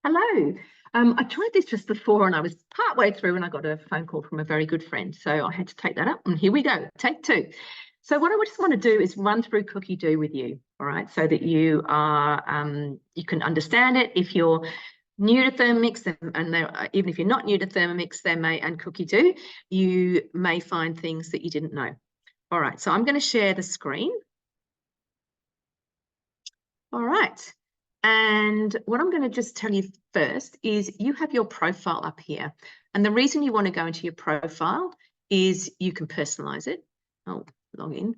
Hello. I tried this just before and I was partway through and I got a phone call from a very good friend. So I had to take that up and here we go, take two. So what I just want to do is run through Cookidoo with you, all right, so that you you can understand it. If you're new to Thermomix and even if you're not new to Thermomix, and Cookidoo, you may find things that you didn't know. All right, so I'm going to share the screen. All right. And what I'm going to just tell you first is you have your profile up here. And the reason you want to go into your profile is you can personalize it. Oh, log in.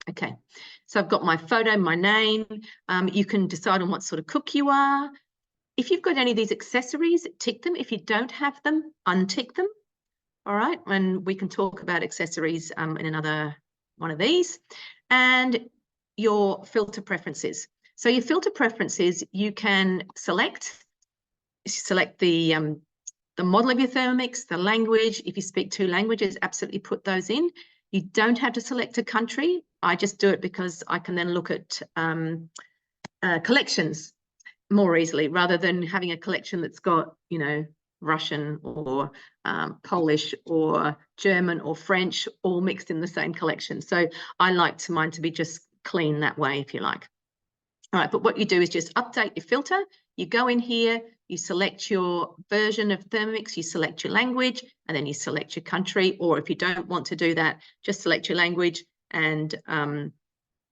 Okay, so I've got my photo, my name. You can decide on what sort of cook you are. If you've got any of these accessories, tick them. If you don't have them, untick them. All right, and we can talk about accessories in another one of these. And your filter preferences. So your filter preferences, you can select the model of your Thermomix, the language. If you speak two languages, absolutely put those in. You don't have to select a country. I just do it because I can then look at collections more easily rather than having a collection that's got, you know, Russian or Polish or German or French all mixed in the same collection. So I like mine to be just clean that way, if you like. All right, but what you do is just update your filter. You go in here, you select your version of Thermomix, you select your language, and then you select your country. Or if you don't want to do that, just select your language and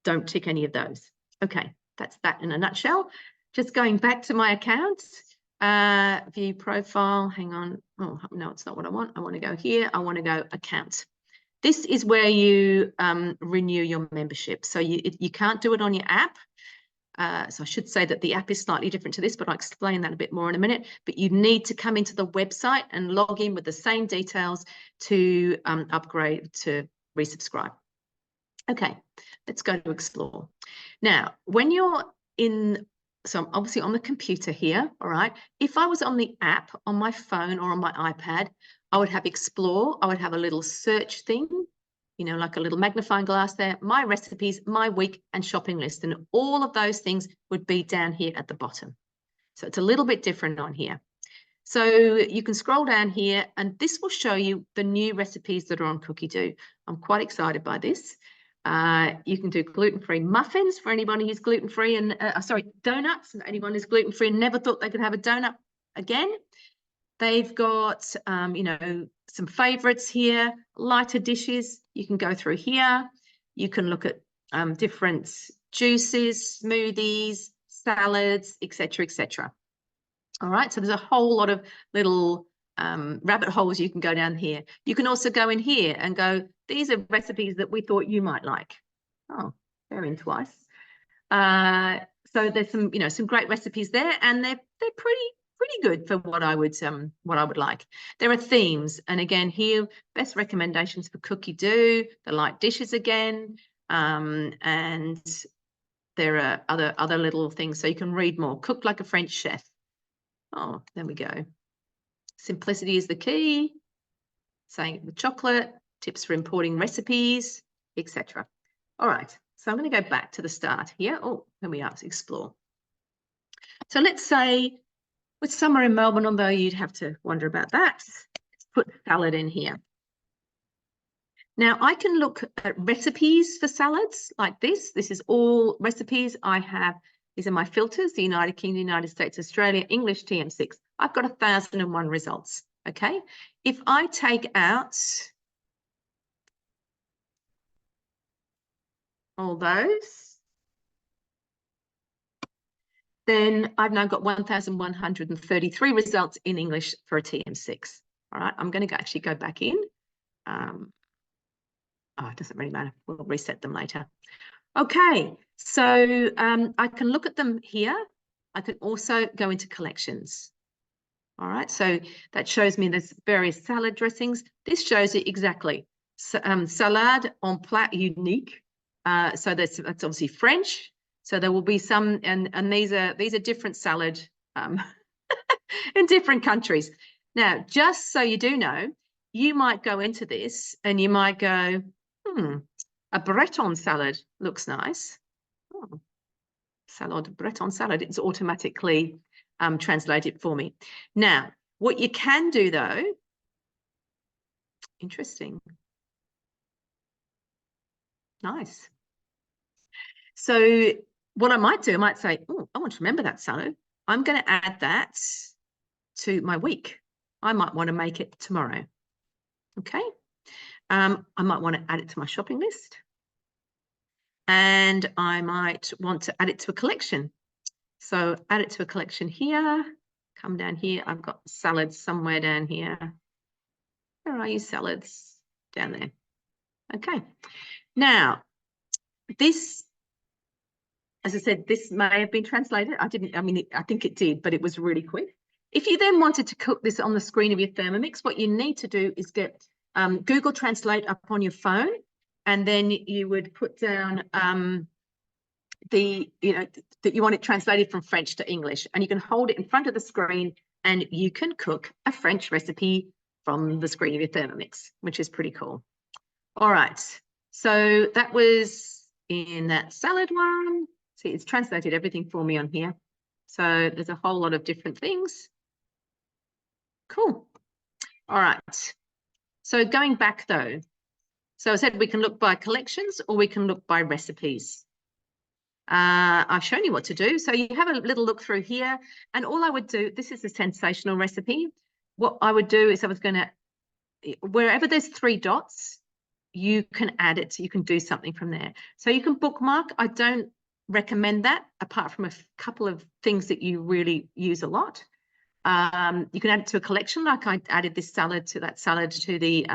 don't tick any of those. Okay, that's that in a nutshell. Just going back to my account, view profile, hang on. Oh, no, it's not what I want. I want to go here. I want to go account. This is where you renew your membership. So you can't do it on your app. So I should say that the app is slightly different to this, but I'll explain that a bit more in a minute. But you need to come into the website and log in with the same details to upgrade, to resubscribe. Okay, let's go to explore. Now, when you're in, so I'm obviously on the computer here, all right? If I was on the app on my phone or on my iPad, I would have explore, I would have a little search thing, you know, like a little magnifying glass there, my recipes, my week and shopping list, and all of those things would be down here at the bottom. So it's a little bit different on here. So you can scroll down here and this will show you the new recipes that are on Cookidoo. I'm quite excited by this. You can do gluten-free muffins for anybody who's gluten-free and, sorry, donuts, anyone who's gluten-free and never thought they could have a donut again. They've got, you know, some favorites here, lighter dishes. You can go through here. You can look at different juices, smoothies, salads, etc., etc. All right, so there's a whole lot of little rabbit holes you can go down here. You can also go in here and go, these are recipes that we thought you might like. Oh, they're in twice. So there's some, you know, some great recipes there, and they're pretty good for what I would like. There are themes, and again here, best recommendations for Cookidoo, the light dishes again, and there are other little things so you can read more. Cook like a French chef. Oh, there we go. Simplicity is the key. Saying it with chocolate, tips for importing recipes, etc. All right, so I'm going to go back to the start here. Oh, here we are, let's explore. So let's say with summer in Melbourne, although you'd have to wonder about that, let's put salad in here. Now I can look at recipes for salads like this. This is all recipes I have. These are my filters, the United Kingdom, United States, Australia, English TM6. I've got 1,001 results, okay? If I take out all those, then I've now got 1,133 results in English for a TM6. All right, I'm going to actually go back in. Oh, it doesn't really matter. We'll reset them later. Okay, so I can look at them here. I can also go into collections. All right, so that shows me there's various salad dressings. This shows you exactly. Salade en plat unique. So that's obviously French. So there will be some, and these are different salad in different countries. Now, just so you do know, you might go into this and you might go, a Breton salad looks nice. Oh, salad, Breton salad. It's automatically translated for me. Now, what you can do though, interesting. Nice. So what I might do, I might say, oh, I want to remember that salad. I'm going to add that to my week. I might want to make it tomorrow. Okay. I might want to add it to my shopping list. And I might want to add it to a collection. So add it to a collection here. Come down here. I've got salads somewhere down here. Where are you, salads? Down there. Okay. Now, this, as I said, this may have been translated. I think it did, but it was really quick. If you then wanted to cook this on the screen of your Thermomix, what you need to do is get Google Translate up on your phone, and then you would put down that you want it translated from French to English, and you can hold it in front of the screen and you can cook a French recipe from the screen of your Thermomix, which is pretty cool. All right, so that was in that salad one. See, it's translated everything for me on here. So there's a whole lot of different things. Cool. All right. So going back though, so I said we can look by collections or we can look by recipes. I've shown you what to do. So you have a little look through here, and all I would do, this is a sensational recipe. What I would do is I was going to, wherever there's 3 dots, you can add it. So you can do something from there. So you can bookmark. I don't recommend that, apart from a couple of things that you really use a lot. You can add it to a collection, like I added this salad to that salad to the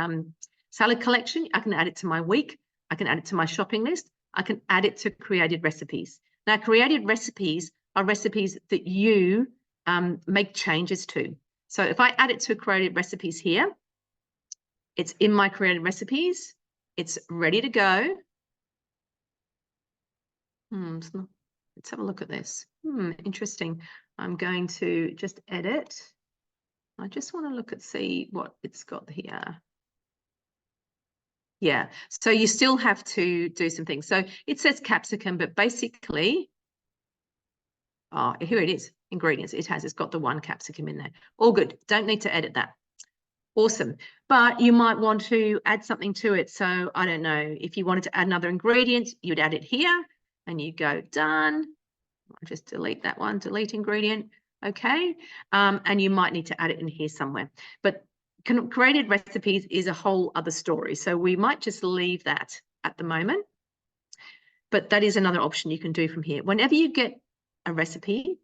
salad collection. I can add it to my week. I can add it to my shopping list. I can add it to created recipes. Now, created recipes are recipes that you make changes to. So if I add it to created recipes here, it's in my created recipes. It's ready to go. Let's have a look at this. Interesting. I'm going to just edit. I just want to look at, see what it's got here. Yeah, so you still have to do some things. So it says capsicum, but basically, oh, here it is, ingredients. It's got the 1 capsicum in there. All good, don't need to edit that. Awesome, but you might want to add something to it. So I don't know, if you wanted to add another ingredient, you'd add it here and you go done. I'll just delete that one, delete ingredient, okay? And you might need to add it in here somewhere. But created recipes is a whole other story. So we might just leave that at the moment. But that is another option you can do from here. Whenever you get a recipe,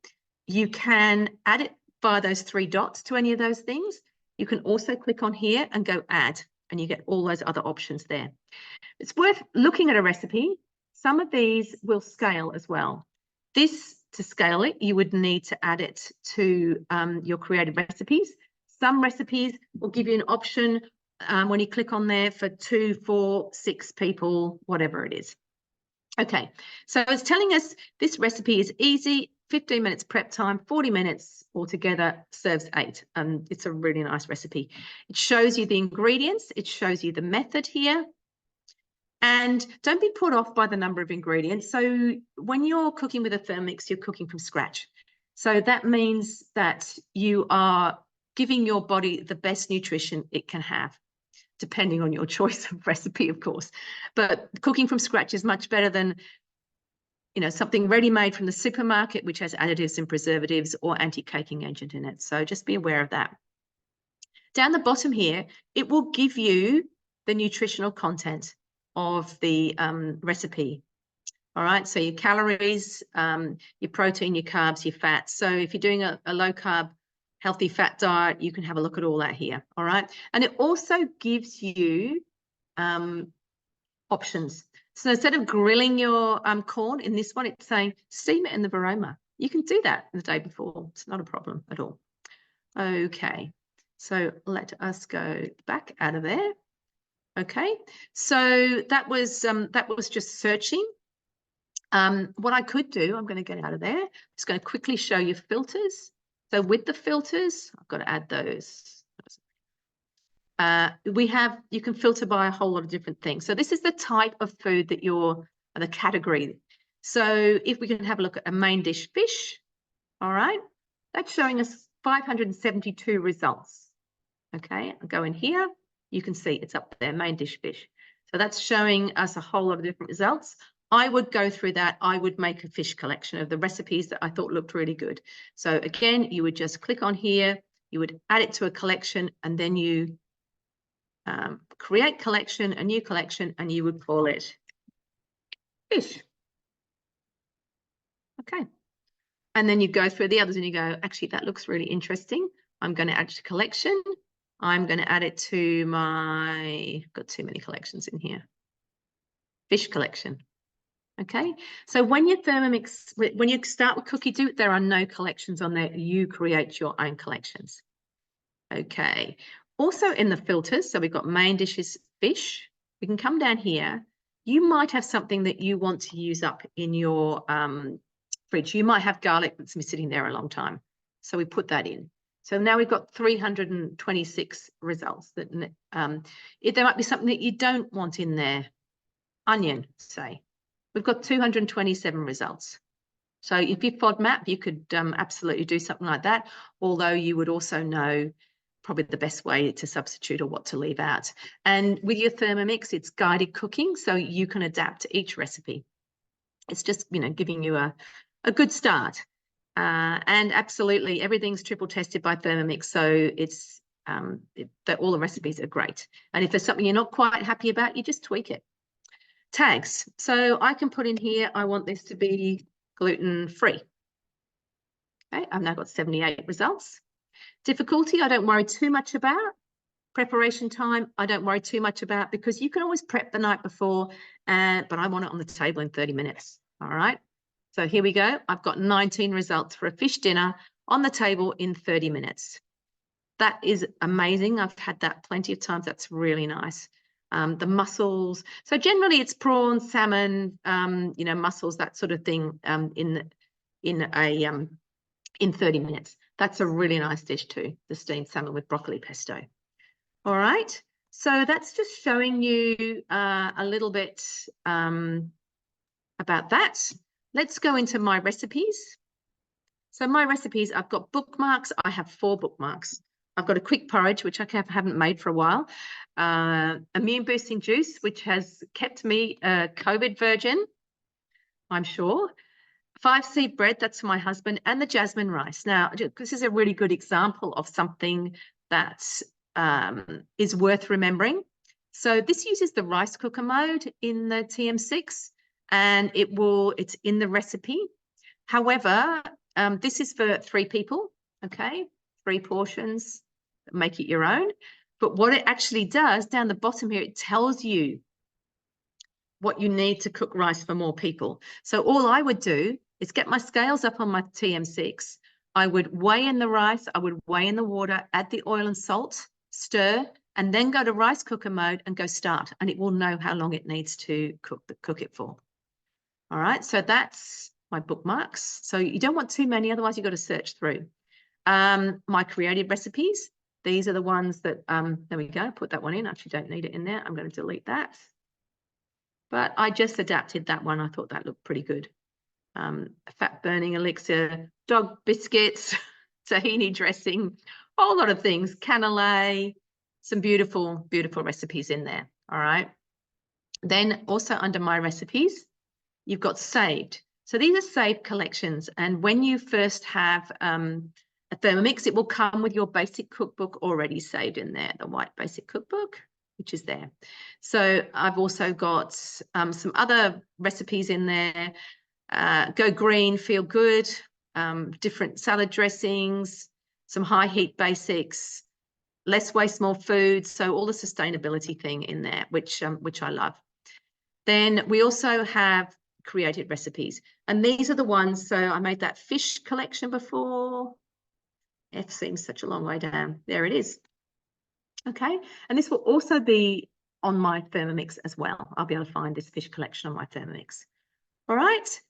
you can add it via those 3 dots to any of those things. You can also click on here and go add, and you get all those other options there. It's worth looking at a recipe. Some of these will scale as well. This, to scale it, you would need to add it to your created recipes. Some recipes will give you an option when you click on there for 2, 4, 6 people, whatever it is. Okay, so it's telling us this recipe is easy, 15 minutes prep time, 40 minutes altogether, serves 8. It's a really nice recipe. It shows you the ingredients, it shows you the method here. And don't be put off by the number of ingredients. So when you're cooking with a Thermomix, you're cooking from scratch. So that means that you are giving your body the best nutrition it can have, depending on your choice of recipe, of course. But cooking from scratch is much better than, you know, something ready-made from the supermarket, which has additives and preservatives or anti-caking agent in it. So just be aware of that. Down the bottom here, it will give you the nutritional content of the recipe. All right, so your calories, your protein, your carbs, your fats. So if you're doing a low carb, healthy fat diet, you can have a look at all that here. All right, and it also gives you options. So instead of grilling your corn in this one, it's saying steam it in the Varoma. You can do that the day before. It's not a problem at all. Okay, so let us go back out of there. Okay, so that was just searching. What I could do, I'm going to get out of there. I'm just going to quickly show you filters. So with the filters, I've got to add those. You can filter by a whole lot of different things. So this is the type of food that the category. So if we can have a look at a main dish fish, all right, that's showing us 572 results. Okay, I'll go in here. You can see it's up there, main dish fish. So that's showing us a whole lot of different results. I would go through that. I would make a fish collection of the recipes that I thought looked really good. So again, you would just click on here, you would add it to a collection, and then you create collection, a new collection, and you would call it fish. Okay. And then you go through the others and you go, actually, that looks really interesting. I'm going to add to collection. I'm going to add it to my, got too many collections in here, fish collection. Okay, so when you Thermomix, when you start with Cookidoo, there are no collections on there. You create your own collections. Okay, also in the filters, so we've got main dishes, fish. We can come down here. You might have something that you want to use up in your fridge. You might have garlic that's been sitting there a long time. So we put that in. So now we've got 326 results. That if there might be something that you don't want in there, onion, say. We've got 227 results. So if you FODMAP, you could absolutely do something like that, although you would also know probably the best way to substitute or what to leave out. And with your Thermomix, it's guided cooking, so you can adapt to each recipe. It's just, you know, giving you a good start. And absolutely, everything's triple tested by Thermomix, so it's that all the recipes are great. And if there's something you're not quite happy about, you just tweak it. Tags. So I can put in here, I want this to be gluten-free. Okay, I've now got 78 results. Difficulty, I don't worry too much about. Preparation time, I don't worry too much about, because you can always prep the night before, but I want it on the table in 30 minutes. All right. So here we go. I've got 19 results for a fish dinner on the table in 30 minutes. That is amazing. I've had that plenty of times. That's really nice. The mussels. So generally it's prawns, salmon, you know, mussels, that sort of thing in 30 minutes. That's a really nice dish too, the steamed salmon with broccoli pesto. All right. So that's just showing you a little bit about that. Let's go into my recipes. So my recipes, I've got bookmarks. I have 4 bookmarks. I've got a quick porridge, which I haven't made for a while. Immune boosting juice, which has kept me a COVID virgin, I'm sure. 5-seed bread, that's for my husband, and the jasmine rice. Now, this is a really good example of something that is worth remembering. So this uses the rice cooker mode in the TM6, and it's in the recipe. However, this is for 3 people, okay? 3 portions, make it your own. But what it actually does, down the bottom here, it tells you what you need to cook rice for more people. So all I would do is get my scales up on my TM6. I would weigh in the rice, I would weigh in the water, add the oil and salt, stir, and then go to rice cooker mode and go start. And it will know how long it needs to cook it for. All right, so that's my bookmarks. So you don't want too many, otherwise you've got to search through. My creative recipes, these are the ones that, there we go, put that one in. I actually don't need it in there. I'm going to delete that. But I just adapted that one. I thought that looked pretty good. Fat burning elixir, dog biscuits, tahini dressing, a whole lot of things, cannelé, some beautiful, beautiful recipes in there. All right. Then also under my recipes, you've got saved. So these are saved collections. And when you first have a Thermomix, it will come with your basic cookbook already saved in there, the white basic cookbook, which is there. So I've also got some other recipes in there. Go green, feel good, different salad dressings, some high heat basics, less waste, more food. So all the sustainability thing in there, which I love. Then we also have created recipes, and these are the ones. So I made that fish collection before. F seems such a long way down. There it is. Okay, and this will also be on my Thermomix as well. I'll be able to find this fish collection on my Thermomix. All right,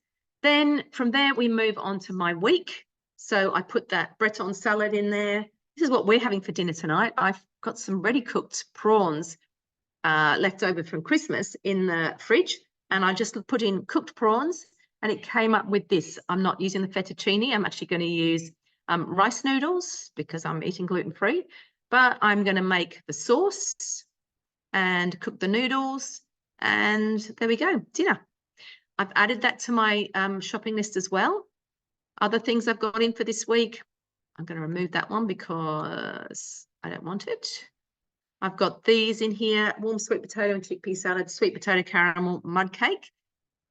then from there we move on to my week. So I put that Breton salad in there. This is what we're having for dinner tonight. I've got some ready cooked prawns left over from Christmas in the fridge, and I just put in cooked prawns and it came up with this. I'm not using the fettuccine. I'm actually going to use rice noodles because I'm eating gluten-free, but I'm going to make the sauce and cook the noodles, and there we go, dinner. I've added that to my shopping list as well. Other things I've got in for this week, I'm going to remove that one because I don't want it. I've got these in here: warm sweet potato and chickpea salad, sweet potato caramel mud cake,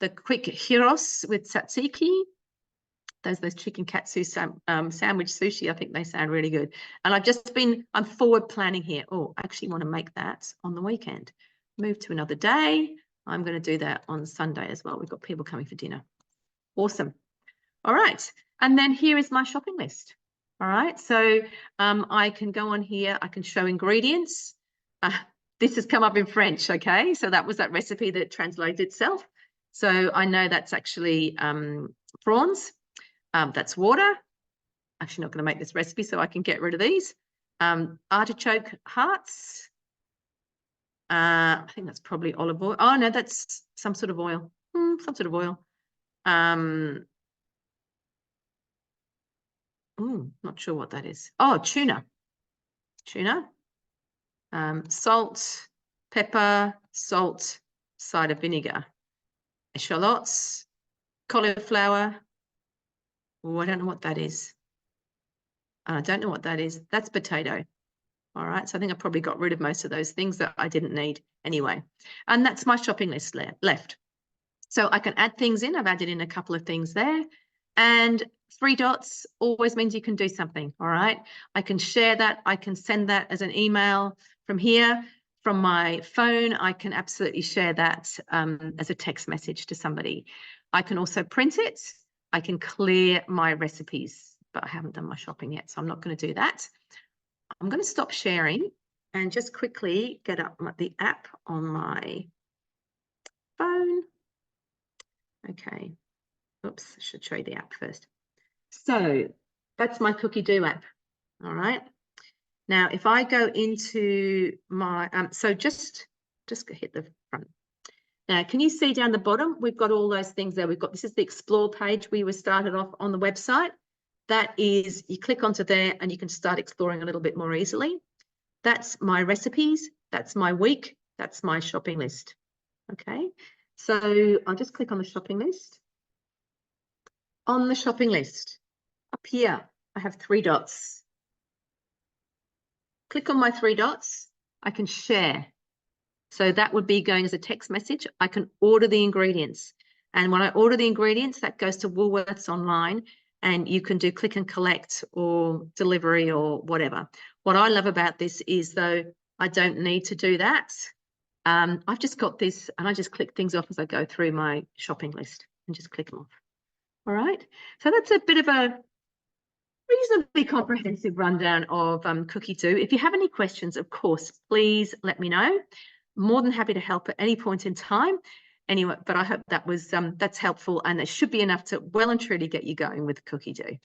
the quick gyros with tzatziki, those chicken katsu sandwich sushi. I think they sound really good. And I'm forward planning here. Oh, I actually want to make that on the weekend. Move to another day. I'm going to do that on Sunday as well. We've got people coming for dinner. Awesome. All right. And then here is my shopping list. All right. So I can go on here. I can show ingredients. This has come up in French. Okay. So that was that recipe that translated itself. So I know that's actually prawns. That's water. Actually not going to make this recipe, so I can get rid of these. Artichoke hearts. I think that's probably olive oil. Oh, no, that's some sort of oil. Some sort of oil. Not sure what that is. Oh, tuna. Tuna. Salt, pepper, salt, cider vinegar. Shallots, cauliflower. Oh, I don't know what that is. I don't know what that is. That's potato. All right. So I think I probably got rid of most of those things that I didn't need anyway. And that's my shopping list left. So I can add things in. I've added in a couple of things there. And 3 dots always means you can do something. All right. I can share that. I can send that as an email from here. From my phone, I can absolutely share that as a text message to somebody. I can also print it. I can clear my recipes, but I haven't done my shopping yet, so I'm not going to do that. I'm going to stop sharing and just quickly get up the app on my phone. Okay. Oops, I should show you the app first. So that's my Cookidoo app. All right. Now, if I go into my, so just hit the front. Now, can you see down the bottom? We've got all those things there. This is the explore page we were started off on the website. That is, you click onto there and you can start exploring a little bit more easily. That's my recipes. That's my week. That's my shopping list. Okay. So I'll just click on the shopping list. On the shopping list, up here, I have 3 dots. Click on my 3 dots. I can share. So that would be going as a text message. I can order the ingredients. And when I order the ingredients, that goes to Woolworths online, and you can do click and collect or delivery or whatever. What I love about this is, though, I don't need to do that. I've just got this, and I just click things off as I go through my shopping list and just click them off. All right. So that's a bit of a reasonably comprehensive rundown of Cookidoo. If you have any questions, of course, please let me know. More than happy to help at any point in time. Anyway, but I hope that was that's helpful, and it should be enough to well and truly get you going with Cookidoo.